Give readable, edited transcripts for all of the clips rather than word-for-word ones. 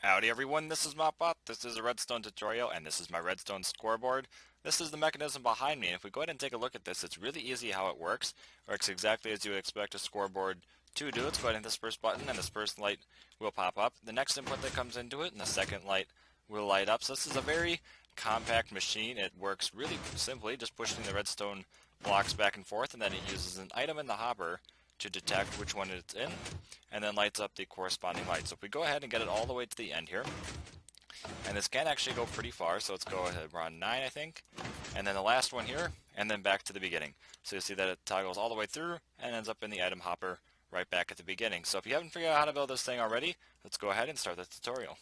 Howdy everyone, this is Mopbot. This is a Redstone tutorial and this is my Redstone Scoreboard. This is the mechanism behind me, and if we go ahead and take a look at this, it's really easy how it works. It works exactly as you would expect a scoreboard to do. Let's go ahead and hit this first button and this first light will pop up. The next input that comes into it and the second light will light up. So this is a very compact machine. It works really simply, just pushing the redstone blocks back and forth, and then it uses an item in the hopper to detect which one it's in, and then lights up the corresponding light. So if we go ahead and get it all the way to the end here, and this can actually go pretty far, so let's go ahead, we're on 9 I think, and then the last one here, and then back to the beginning. So you'll see that it toggles all the way through and ends up in the item hopper right back at the beginning. So if you haven't figured out how to build this thing already, let's go ahead and start the tutorial.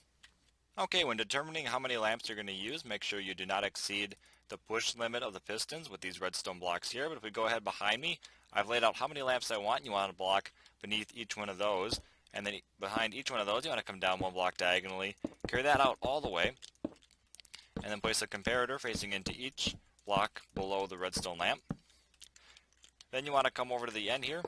Okay, when determining how many lamps you're going to use, make sure you do not exceed the push limit of the pistons with these redstone blocks here. But if we go ahead behind me, I've laid out how many lamps I want. You want a block beneath each one of those, and then behind each one of those you want to come down one block diagonally, carry that out all the way, and then place a comparator facing into each block below the redstone lamp. Then you want to come over to the end here,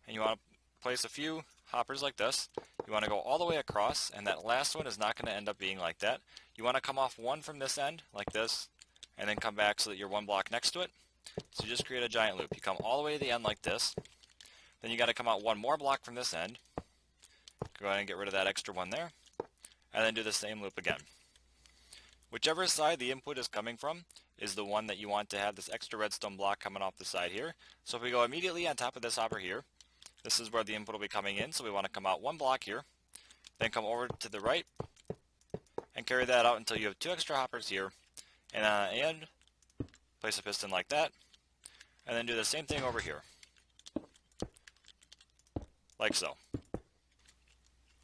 and you want to place a few hoppers like this. You want to go all the way across, and that last one is not going to end up being like that. You want to come off one from this end, like this, and then come back so that you're one block next to it. So you just create a giant loop. You come all the way to the end like this. Then you got to come out one more block from this end. Go ahead and get rid of that extra one there. And then do the same loop again. Whichever side the input is coming from is the one that you want to have this extra redstone block coming off the side here. So if we go immediately on top of this hopper here, this is where the input will be coming in, so we want to come out one block here, then come over to the right, and carry that out until you have two extra hoppers here, and on the end, place a piston like that, and then do the same thing over here, like so.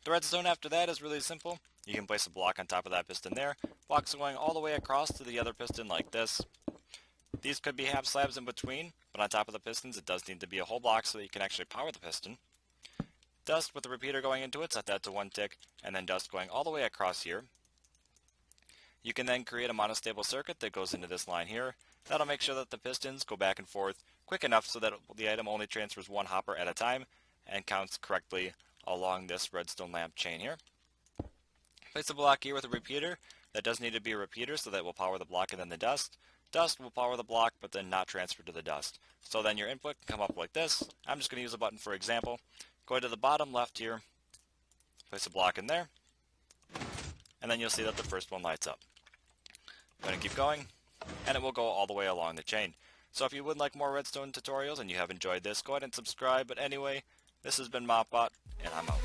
The redstone after that is really simple. You can place a block on top of that piston there, blocks going all the way across to the other piston like this. These could be half slabs in between, but on top of the pistons it does need to be a whole block so that you can actually power the piston. Dust with the repeater going into it, set that to 1 tick, and then dust going all the way across here. You can then create a monostable circuit that goes into this line here. That'll make sure that the pistons go back and forth quick enough so that the item only transfers one hopper at a time and counts correctly along this redstone lamp chain here. Place a block here with a repeater. That does need to be a repeater so that will power the block and then the dust. Dust will power the block, but then not transfer to the dust. So then your input can come up like this. I'm just going to use a button for example. Go to the bottom left here, place a block in there, and then you'll see that the first one lights up. I'm going to keep going, and it will go all the way along the chain. So if you would like more redstone tutorials and you have enjoyed this, go ahead and subscribe. But anyway, this has been Mopbot, and I'm out.